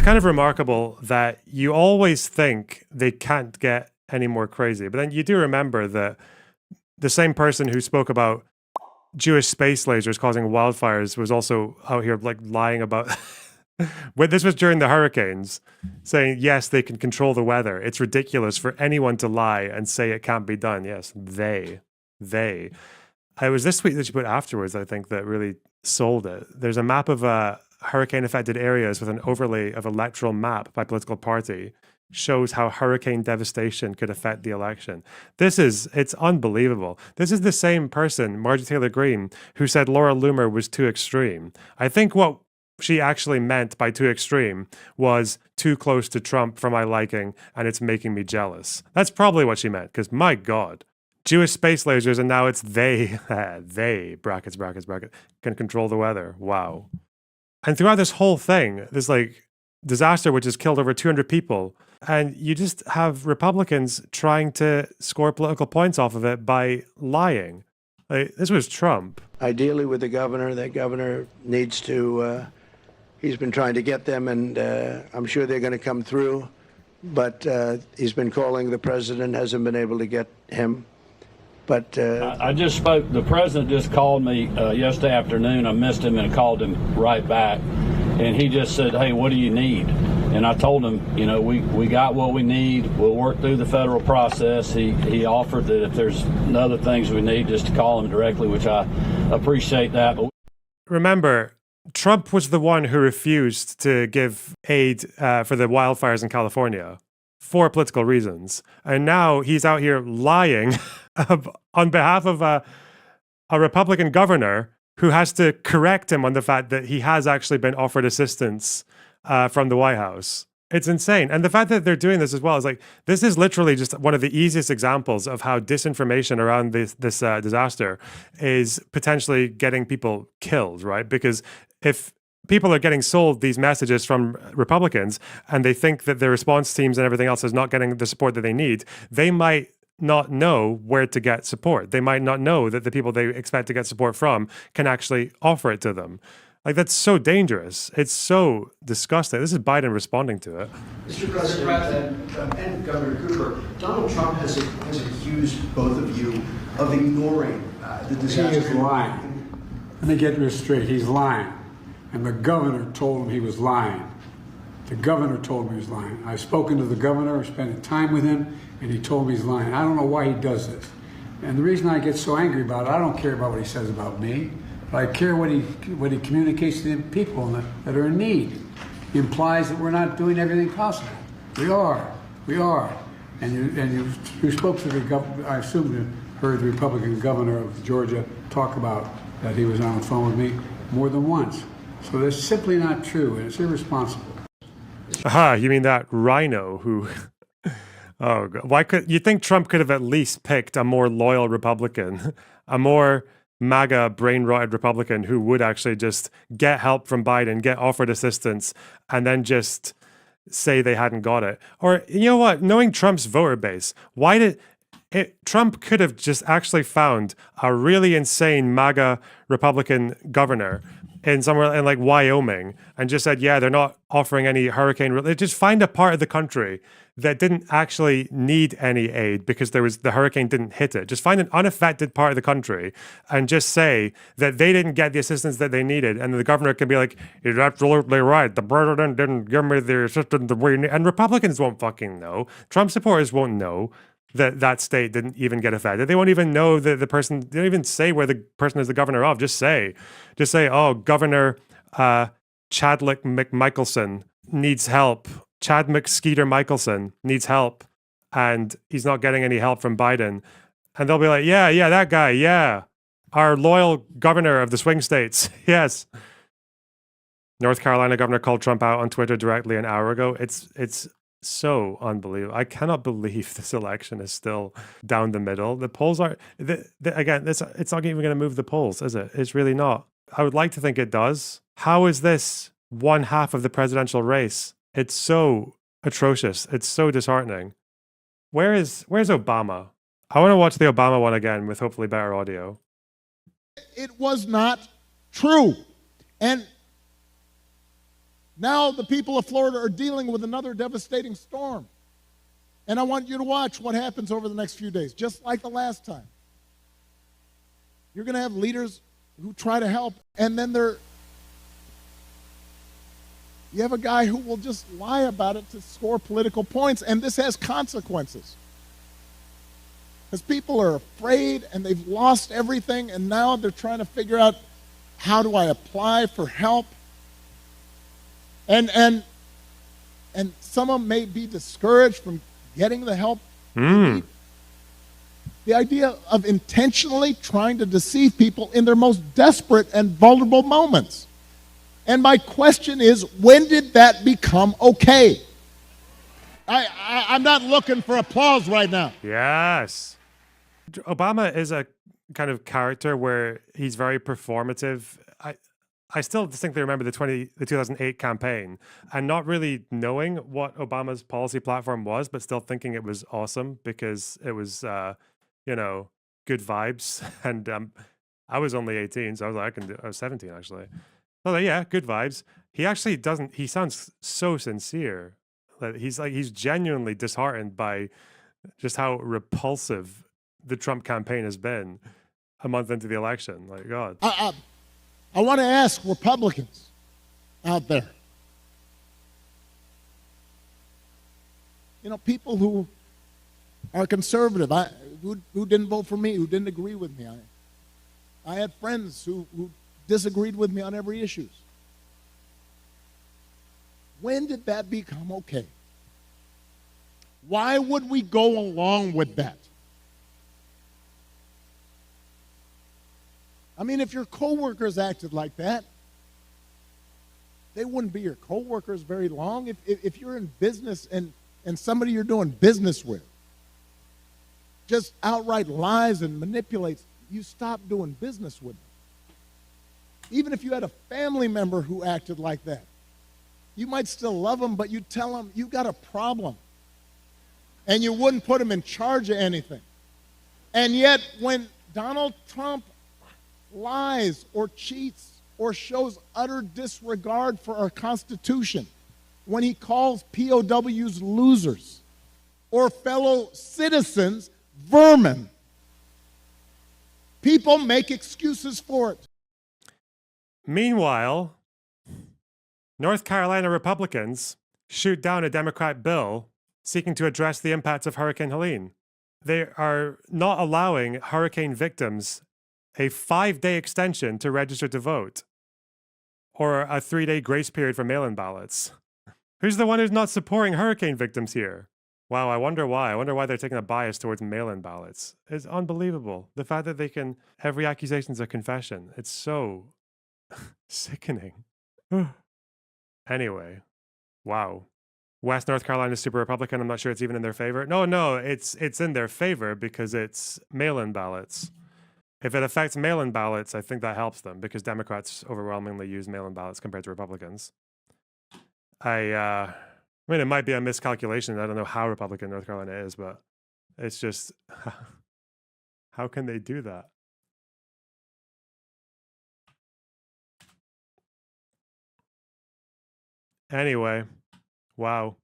It's kind of remarkable that you always think they can't get any more crazy, but then you do remember that the same person who spoke about Jewish space lasers causing wildfires was also out here like lying about when this was during the hurricanes, saying yes, they can control the weather. It's ridiculous for anyone to lie and say it can't be done. Yes, they. It was this tweet that you put afterwards, I think, that really sold it. There's a map of hurricane affected areas with an overlay of electoral map by political party. Shows how hurricane devastation could affect the election. It's unbelievable. This is the same person, Marjorie Taylor Greene, who said Laura Loomer was too extreme. I think what she actually meant by too extreme was too close to Trump for my liking, and it's making me jealous. That's probably what she meant, because my God, Jewish space lasers, and now it's they, brackets, can control the weather. Wow. And throughout this whole thing, this like disaster which has killed over 200 people, and you just have Republicans trying to score political points off of it by lying. Like, this was Trump. Ideally with the governor, that governor needs to, he's been trying to get them, and I'm sure they're going to come through. But he's been calling the president, hasn't been able to get him. But I just spoke, the president just called me yesterday afternoon. I missed him and called him right back. And he just said, hey, what do you need? And I told him, you know, we got what we need. We'll work through the federal process. He offered that if there's other things we need, just to call him directly, which I appreciate that. But remember, Trump was the one who refused to give aid for the wildfires in California for political reasons. And now he's out here lying on behalf of a Republican governor who has to correct him on the fact that he has actually been offered assistance from the White House. It's insane. And the fact that they're doing this as well is like, this is literally just one of the easiest examples of how disinformation around this disaster is potentially getting people killed, right? Because if people are getting sold these messages from Republicans and they think that their response teams and everything else is not getting the support that they need, they might not know where to get support. They might not know that the people they expect to get support from can actually offer it to them. Like, that's so dangerous. It's so disgusting. This is Biden responding to it. Mr. President and Governor Cooper, Donald Trump has accused both of you of ignoring the disaster. He is lying. Let me get this straight. He's lying. And the governor told him he was lying. The governor told me he was lying. I've spoken to the governor, spent time with him, and he told me he's lying. I don't know why he does this. And the reason I get so angry about it, I don't care about what he says about me. But I care what he communicates to the people that are in need. He implies that we're not doing everything possible. We are. And you spoke to the governor. I assume you heard the Republican governor of Georgia talk about that he was on the phone with me more than once. So that's simply not true, and it's irresponsible. Aha, you mean that rhino who... Oh, God. Why could you think Trump could have at least picked a more loyal Republican, a more MAGA brain-rotted Republican who would actually just get help from Biden, get offered assistance, and then just say they hadn't got it? Or, you know what, knowing Trump's voter base, Trump could have just actually found a really insane MAGA Republican governor in somewhere in like Wyoming and just said, yeah, they're not offering any hurricane relief. Just find a part of the country that didn't actually need any aid because the hurricane didn't hit it. Just find an unaffected part of the country and just say that they didn't get the assistance that they needed. And the governor can be like, you're absolutely right. The president didn't give me the assistance that we need. And Republicans won't fucking know. Trump supporters won't know that state didn't even get affected. They won't even know that the person, they don't even say where the person is the governor of. Just say, oh, Governor Chadwick McMichelson needs help. Chad McSkeeter Michelson needs help, and he's not getting any help from Biden. And they'll be like, yeah, that guy, yeah. Our loyal governor of the swing states, yes. North Carolina governor called Trump out on Twitter directly an hour ago. It's so unbelievable. I cannot believe this election is still down the middle. The polls are, again, it's not even going to move the polls, is it? It's really not. I would like to think it does. How is this one half of the presidential race? It's so atrocious. It's so disheartening. Where's Obama? I want to watch the Obama one again with hopefully better audio. It was not true. And Now the people of Florida are dealing with another devastating storm. And I want you to watch what happens over the next few days, just like the last time. You're going to have leaders who try to help, and then you have a guy who will just lie about it to score political points, and this has consequences. Because people are afraid, and they've lost everything, and now they're trying to figure out, how do I apply for help? And some of them may be discouraged from getting the help they need. The idea of intentionally trying to deceive people in their most desperate and vulnerable moments. And my question is, when did that become okay? I'm not looking for applause right now. Yes. Obama is a kind of character where he's very performative. I still distinctly remember the 2008 campaign and not really knowing what Obama's policy platform was, but still thinking it was awesome because it was, good vibes. And I was only 18, so I was like, I was 17 actually. Oh yeah, good vibes. He actually doesn't. He sounds so sincere. He's genuinely disheartened by just how repulsive the Trump campaign has been a month into the election. Like, God. I want to ask Republicans out there, people who are conservative, who didn't vote for me, who didn't agree with me. I had friends who disagreed with me on every issue. When did that become okay? Why would we go along with that? I mean, if your coworkers acted like that, they wouldn't be your coworkers very long. If you're in business and somebody you're doing business with just outright lies and manipulates, you stop doing business with them. Even if you had a family member who acted like that, you might still love them, but you tell them you got a problem. And you wouldn't put them in charge of anything. And yet, when Donald Trump lies or cheats or shows utter disregard for our Constitution, when he calls POWs losers or fellow citizens vermin, people make excuses for it. Meanwhile, North Carolina Republicans shoot down a Democrat bill seeking to address the impacts of Hurricane Helene. They are not allowing hurricane victims a 5-day extension to register to vote, or a 3-day grace period for mail-in ballots. Who's the one who's not supporting hurricane victims here? Wow, I wonder why. I wonder why they're taking a bias towards mail-in ballots. It's unbelievable. The fact that every accusation is a confession. It's so sickening. Anyway, wow. West North Carolina is super Republican. I'm not sure it's even in their favor. No, it's in their favor because it's mail-in ballots. If it affects mail-in ballots, I think that helps them because Democrats overwhelmingly use mail-in ballots compared to Republicans. I mean, it might be a miscalculation. I don't know how Republican North Carolina is, but it's just, how can they do that? Anyway, wow.